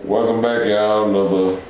Welcome back, y'all. Another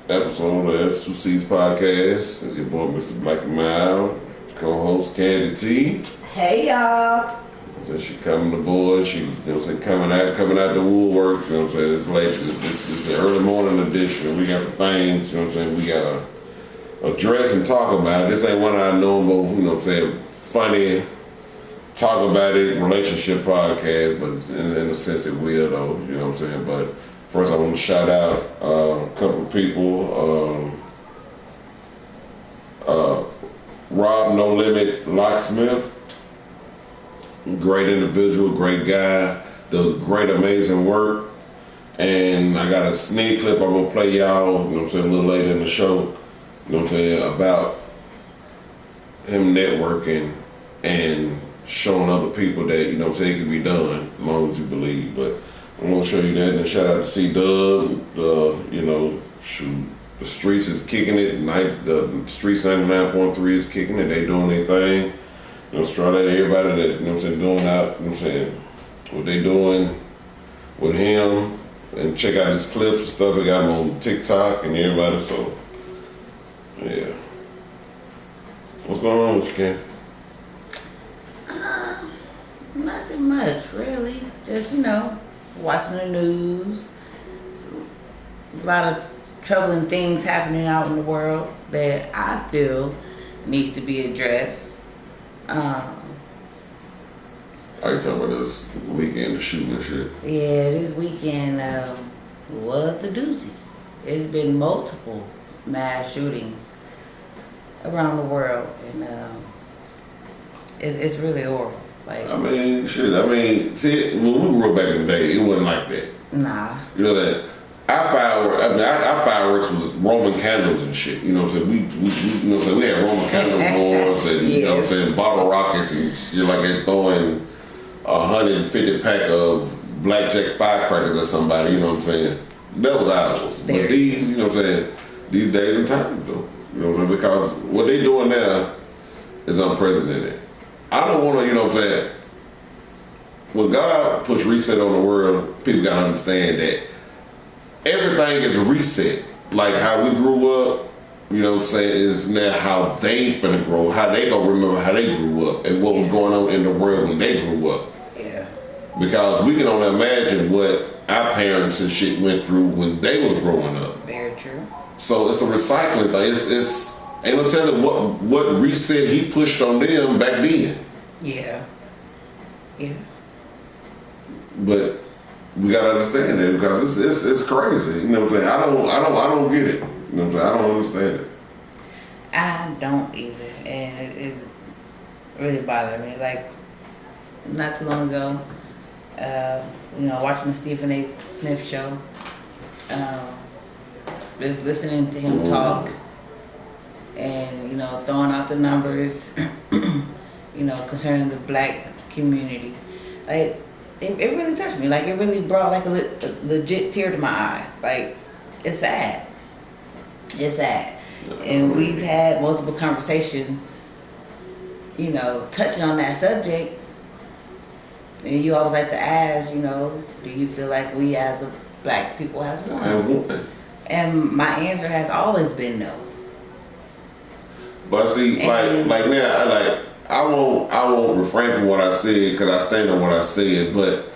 episode of S2C's podcast. It's your boy, Mr. Black and Mild, co-host Candie T. Hey, y'all. So she coming aboard. She, coming out the woodwork. You know what I'm saying? It's late. It's the early morning edition. We got the things. You know what I'm saying? We got to address and talk about it. This ain't one I know, but you know what I'm saying? Funny. Talk about it, relationship podcast, but in a sense it will though, you know what I'm saying? But first I want to shout out a couple of people. Rob No Limit Locksmith, great individual, great guy, does great amazing work. And I got a sneak clip I'm gonna play y'all, you know what I'm saying, a little later in the show, you know what I'm saying, about him networking and showing other people that, you know what I'm saying, it can be done as long as you believe. But I'm gonna show you that, and shout out to C-Dub. You know, shoot, the streets is kicking it. The streets 99.3 is kicking it. They doing their thing. You know, shout out to everybody that, you know what I'm saying, doing out, you know what I'm saying, what they doing with him. And check out his clips and stuff. I got him on TikTok and everybody. So yeah, what's going on with you, Ken? Nothing much, really. Just, watching the news. A lot of troubling things happening out in the world that I feel needs to be addressed. Are you talking about this weekend, the shooting and shit? Yeah, this weekend was a doozy. It's been multiple mass shootings around the world, and it's really horrible. Like, see, when we grew up back in the day, it wasn't like that. Nah. You know that our fireworks was Roman candles and shit. You know what I'm saying? We had Roman candle wars and you know what I'm saying, bottle rockets and shit like that, throwing 150 pack of blackjack firecrackers at somebody. You know what I'm saying? That was ours. But these, you know what I'm saying, these days and times though. You know what I'm saying? Because what they doing now is unprecedented. I don't want to, you know what I'm saying, when God puts reset on the world, people got to understand that everything is reset. Like how we grew up, you know what I'm saying, is now how they finna grow, how they gonna remember how they grew up and what was going on in the world when they grew up. Yeah. Because we can only imagine what our parents and shit went through when they was growing up. Very true. So it's a recycling thing. It's ain't no telling what reset he pushed on them back then. Yeah. Yeah. But we gotta understand that because it's crazy. You know what I'm saying? I don't get it. You know what I'm saying? I don't understand it. I don't either, and it really bothered me. Like not too long ago, watching the Stephen A. Smith show, just listening to him talk. And, throwing out the numbers, concerning the black community. Like, it really touched me. Like, it really brought, like, a legit tear to my eye. Like, it's sad. It's sad. And we've had multiple conversations, touching on that subject. And you always like to ask, do you feel like we as a black people has won? And my answer has always been no. But see, like now, I won't refrain from what I said because I stand on what I said. But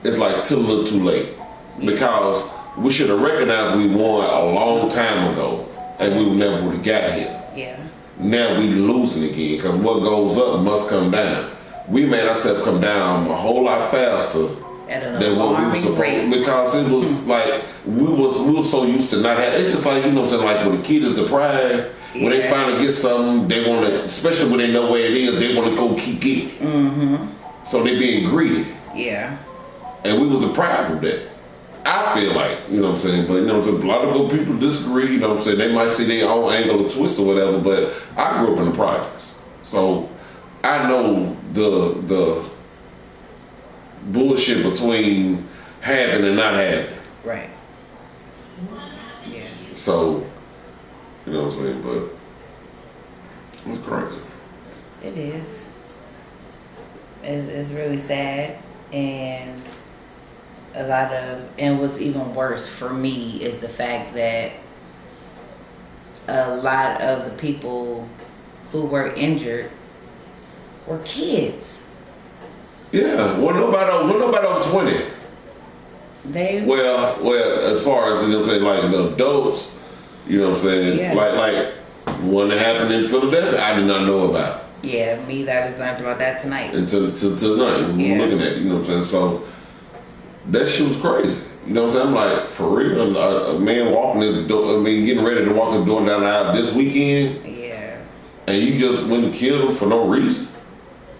it's like too little, too late, because we should have recognized we won a long time ago, and we never would have got here. Yeah. Now we losing again because what goes up must come down. We made ourselves come down a whole lot faster than what we were supposed, because it was like we was so used to not having. It's just like, you know what I'm saying, like when the kid is deprived. Yeah. When they finally get something, they want to, especially when they know where it is, they want to go keep getting it. Mm-hmm. So they being greedy. Yeah. And we was deprived of that. I feel like, you know what I'm saying, but you know what I'm saying, a lot of good people disagree, you know what I'm saying, they might see their own angle or twist or whatever, but I grew up in the projects. So I know the bullshit between having and not having. Right. Yeah. So, you know what I'm saying, but it's crazy. It is. It's really sad, and and what's even worse for me is the fact that a lot of the people who were injured were kids. Yeah, well, nobody over 20. Well, as far as, you know what I'm saying, like the adults, you know what I'm saying, Yeah. like one that happened in Philadelphia, I did not know about. Yeah, me, I just learned about that tonight. Until tonight, when we were looking at it, you know what I'm saying? So, that shit was crazy. You know what I'm saying? I'm like, for real, a man walking his door, getting ready to walk his door down the aisle this weekend. Yeah. And you just went and killed him for no reason.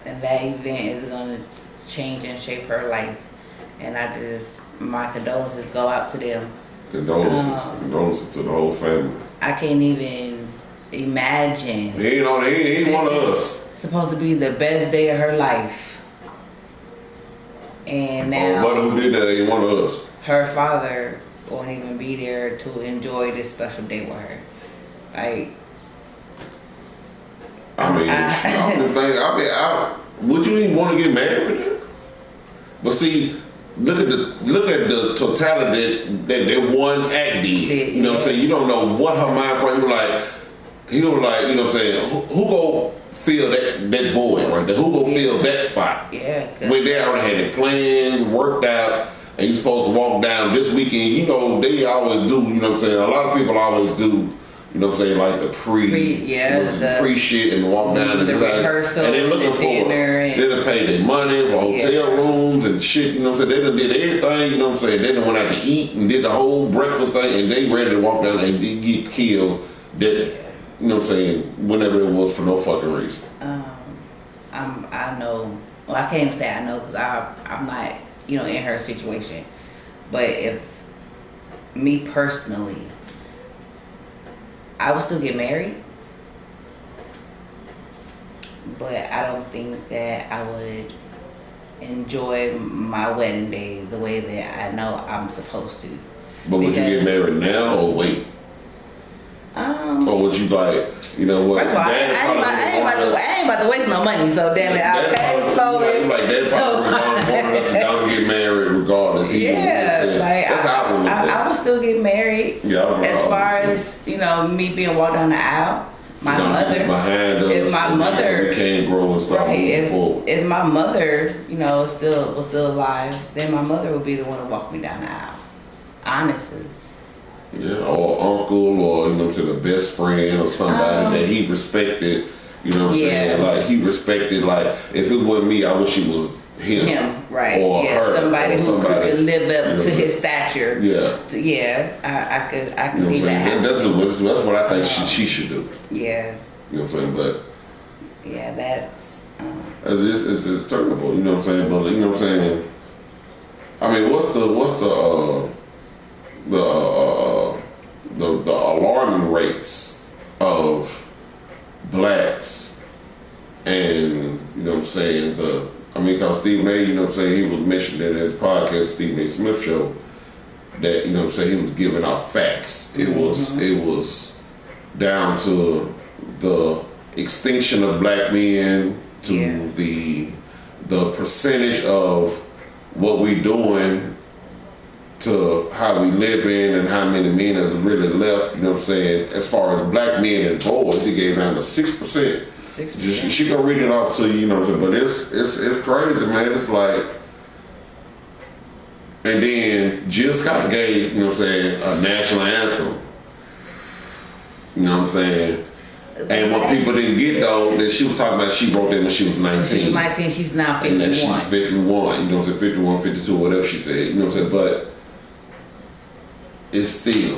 And that event is going to change and shape her life. And my condolences go out to them. Condolences to the whole family. I can't even imagine. He ain't one of us. Supposed to be the best day of her life. And now, but who did that ain't one of us. Her father won't even be there to enjoy this special day with her. Like, would you even want to get married with her? But see, look at the totality that one act did. You know what I'm saying? You don't know what her mind frame was like. He was like, you know what I'm saying? Who go fill that void right there? Who go fill that spot? Yeah. When they already had it planned, worked out, and you're supposed to walk down this weekend. You know, they always do. You know what I'm saying? A lot of people always do. You know what I'm saying? Like the the pre shit and walk down and the rehearsal and they're looking for they pay their money for hotel rooms and shit. You know what I'm saying? They done did everything. You know what I'm saying? They done went out to eat and did the whole breakfast thing, and they ready to walk down and get killed. That you know what I'm saying? Whenever it was for no fucking reason. I know. Well, I can't even say I know because I'm not in her situation. But if me personally, I would still get married, but I don't think that I would enjoy my wedding day the way that I know I'm supposed to. But would you get married now or wait? Or would you like, you know what? First of all, I ain't about to waste no money, so damn it, I'll pay for it. Like that probably wanted us to don't get married regardless. That's how I would look at it. I would still get married. Yeah, as far as me being walked down the aisle, my mother, if my mother can't grow and start moving forward. If my mother, was still alive, then my mother would be the one to walk me down the aisle. Honestly. Yeah, or uncle, or you know what I'm saying, a best friend, or somebody that he respected. You know what I'm saying? Like he respected. Like if it wasn't me, I wish it was him, right? Or her, somebody or who could live up to his stature. Yeah, I could see that happening. That's what I think she should do. Yeah. You know what I'm saying? But yeah, that's. It's terrible. You know what I'm saying? But you know what I'm saying? I mean, what's the alarming rates of blacks and you know what I'm saying because Stephen A, you know what I'm saying, he was mentioned in his podcast Stephen A. Smith show that you know what I'm saying he was giving out facts. It was down to the extinction of black men to the percentage of what we doing to how we live in and how many men has really left, you know what I'm saying, as far as black men and boys, he gave down to 6%. 6%. She gonna read it off to you, you know what I'm saying, but it's crazy, man. It's like, and then Jill Scott gave, you know what I'm saying, a national anthem. You know what I'm saying? And what people didn't get though, that she was talking about, she wrote that when she was 19. She was 19, she's now 51. And that she's 51, you know what I'm saying, 51, 52, whatever she said, you know what I'm saying, but it's still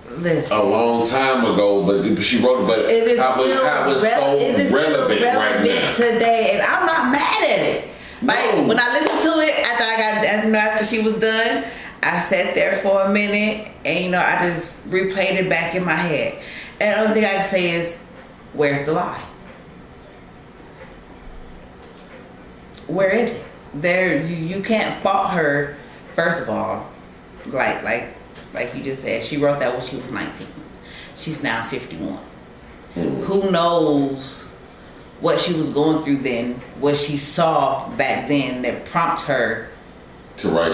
a long time ago, but she wrote it, but how it's so relevant right now. Today, and I'm not mad at it. Like, when I listened to it, after she was done, I sat there for a minute, and I just replayed it back in my head. And the only thing I can say is, where's the lie? Where is it? There, you can't fault her. First of all, like you just said, she wrote that when she was 19. She's now 51. Who knows what she was going through then, what she saw back then that prompted her to write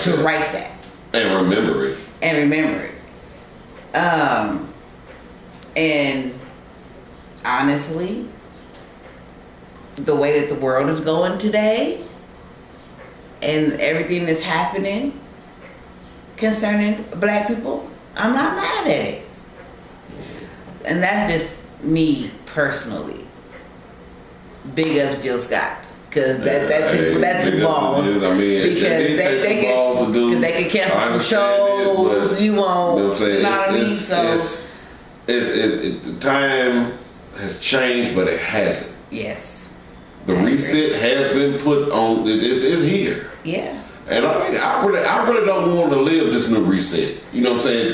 that and remember it. And honestly, the way that the world is going today and everything that's happening concerning black people, I'm not mad at it. And that's just me personally. Big up Jill Scott. Because that's involved. I mean, because they can cancel some shows. You won't. You know what I'm saying? You know what I mean? The time has changed, but it hasn't. Yes. The reset has been put on. It's here. Yeah. And I really don't want to live this new reset. You know what I'm saying?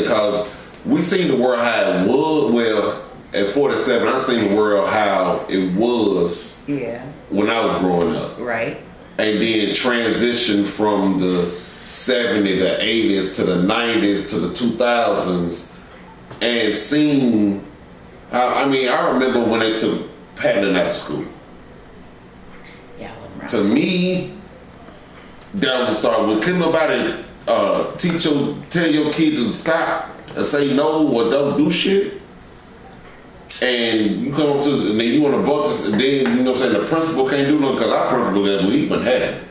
Because we seen the world how it was. Well, at 47, I seen the world how it was. Yeah. When I was growing up. Right. And then transition from the 70s, the 80s to the 90s to the 2000s, and seeing how, I remember when they took paddling out of school. Yeah, I wasn't right. To me, that was the start. When couldn't nobody tell your kid to stop or say no or don't do shit, and you come up to, and then you want to buck this, and then, you know what I'm saying, the principal can't do nothing, because our principal, he wasn't having it.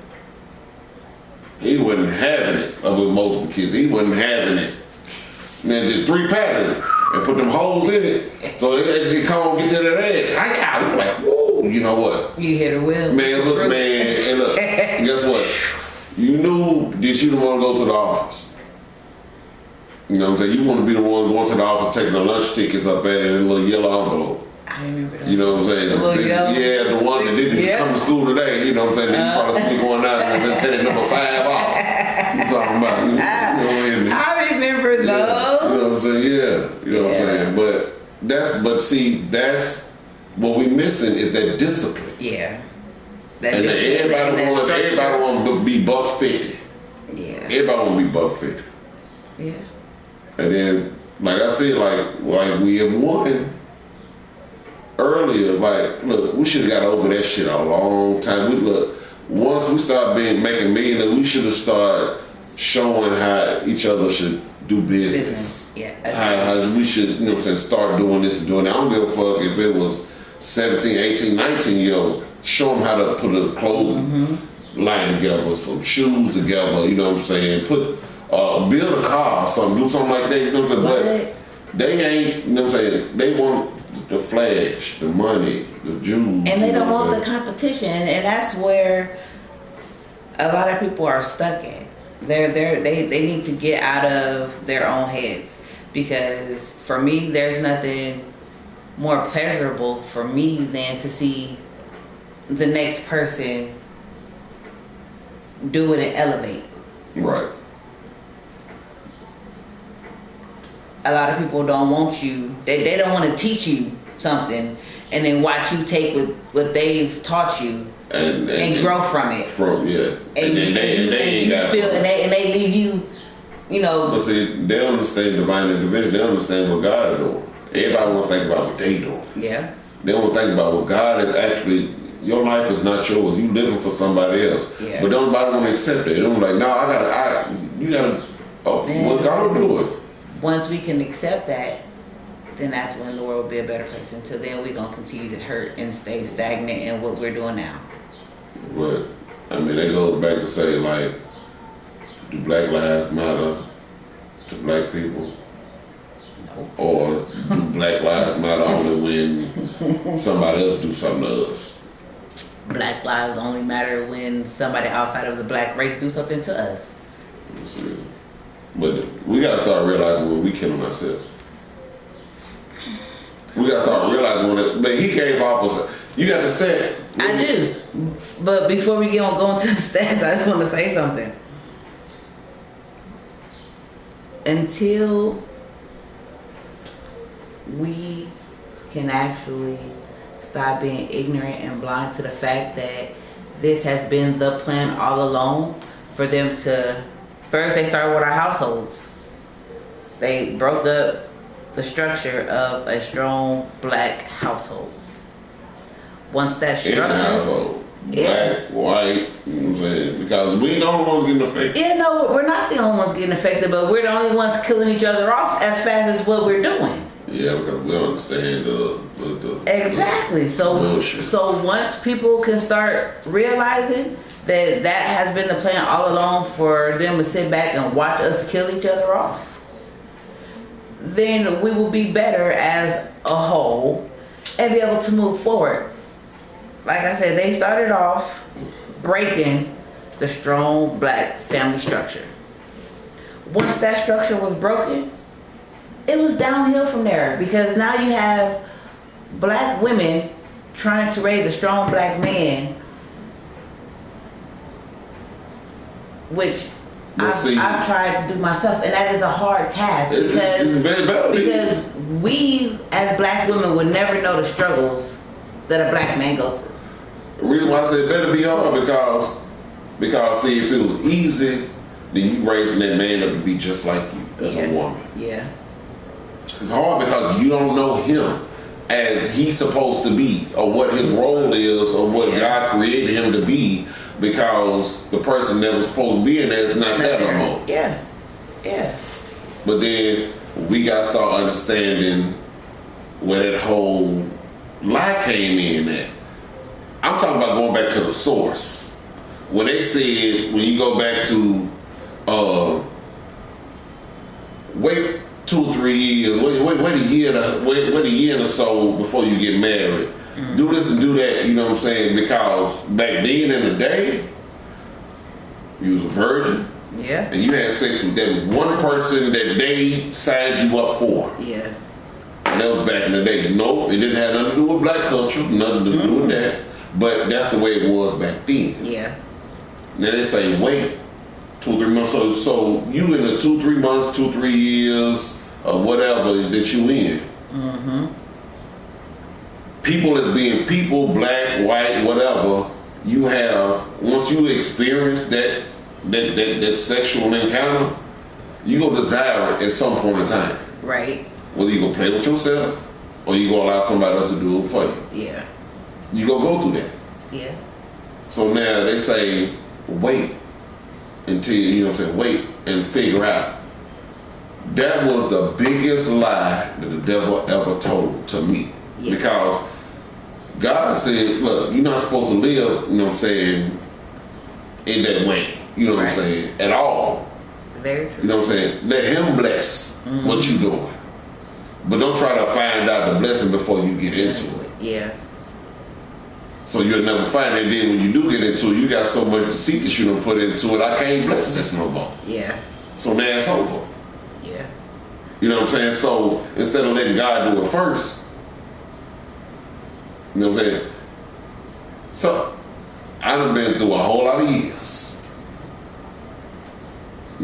He wasn't having it with multiple kids. He wasn't having it. Man, did 3 patterns and put them holes in it, so it come on, get to that edge. I'm like, whoa, you know what? You hit a wheel. Man, look, guess what? You knew that you didn't want to go to the office. You know what I'm saying? You want to be the one going to the office, taking the lunch tickets up at it in a little yellow envelope. I remember that. You know what I'm saying? The yellow. Yeah, the ones that didn't come to school today. You know what I'm saying? They probably sneak going out and then take number 5 off. You talking about? You know what I mean? I remember those. Yeah. You know what I'm saying? Yeah. You know what I'm saying? That's what we missing is that discipline. Yeah. And everybody want to be $150. Yeah. Everybody want to be $150. Yeah. And then, like I said, like we have won earlier. Like, look, we should have got over that shit a long time. Once we start making millions, we should have started showing how each other should do business. Yeah. How we should, you know what I'm saying, start doing this and doing that. I don't give a fuck if it was 17, 18, 19-year-old. Show them how to put a clothing line together, some shoes together, you know what I'm saying, build a car or something, do something like that, you know what I'm saying? But they ain't, you know what I'm saying, they want the flash, the money, the jewels. And they don't want the competition, and that's where a lot of people are stuck at. They need to get out of their own heads, because for me, there's nothing more pleasurable for me than to see the next person do it and elevate. Right. A lot of people don't want you. They don't want to teach you something and then watch you take what they've taught you and grow from it. And they leave you, you know. But see, they don't understand divine intervention. They don't understand what God is doing. Everybody want to think about what they doing. Yeah. They don't think about what God is actually. Your life is not yours. You living for somebody else. Yeah. But don't nobody want to accept it. They don't like, no, you gotta. Oh, well, God will do it. Once we can accept that, then that's when the world will be a better place. Until then, we're going to continue to hurt and stay stagnant in what we're doing now. But, that goes back to say, like, do Black Lives Matter to black people? No. Or do Black Lives Matter only when somebody else do something to us? Black lives only matter when somebody outside of the black race do something to us. But we gotta start realizing when we killing ourselves. We gotta start realizing but he came off us. You got the stat. I do. But before we go into the stats, I just want to say something. Until we can actually stop being ignorant and blind to the fact that this has been the plan all along, for them to, first they started with our households. They broke up the structure of a strong black household. Once that structure, black, white, you know what I'm saying? Because we ain't the only ones getting affected. Yeah, no, we're not the only ones getting affected, but we're the only ones killing each other off as fast as what we're doing. Yeah, because we don't understand the exactly. So once people can start realizing that has been the plan all along for them to sit back and watch us kill each other off, then we will be better as a whole and be able to move forward. Like I said, they started off breaking the strong black family structure. Once that structure was broken, it was downhill from there, because now you have black women trying to raise a strong black man, which I've tried to do myself, and that is a hard task because we as black women would never know the struggles that a black man goes through. The reason why I say it better be hard because see, if it was easy, then you raising that man up to be just like you as a woman. Yeah. It's hard because you don't know him as he's supposed to be, or what his role is, or what God created him to be, because the person that was supposed to be in there is not there no more. Yeah. Yeah. But then we got to start understanding where that whole lie came in at. I'm talking about going back to the source. When they said, when you go back to wait 2 or 3 years, wait a year or so before you get married. Mm-hmm. Do this and do that, you know what I'm saying? Because back then in the day, you was a virgin. Yeah. And you had sex with that one person that they signed you up for. Yeah. And that was back in the day. No, it didn't have nothing to do with black culture, nothing to do with that. But that's the way it was back then. Yeah. Now they say wait 2 or 3 months. So you in the 2 3 months, 2 3 years, or whatever that you in. Mm-hmm. People as being people, black, white, whatever, you have, once you experience that sexual encounter, you gonna desire it at some point in time. Right. Whether you gonna play with yourself or you gonna allow somebody else to do it for you. Yeah. You gonna go through that. Yeah. So now they say wait until, you know what I'm saying, wait and figure out. That was the biggest lie that the devil ever told to me. Yeah. Because God said, look, you're not supposed to live, you know what I'm saying, in that way. You know what I'm saying? At all. Very true. You know what I'm saying? Let him bless what you're doing. But don't try to find out the blessing before you get into it. Yeah. So you'll never find it. Then when you do get into it, you got so much deceit that you don't put into it. I can't bless this no more. Yeah. So now it's over. Yeah. You know what I'm saying? So instead of letting God do it first, you know what I'm saying? So I done been through a whole lot of years.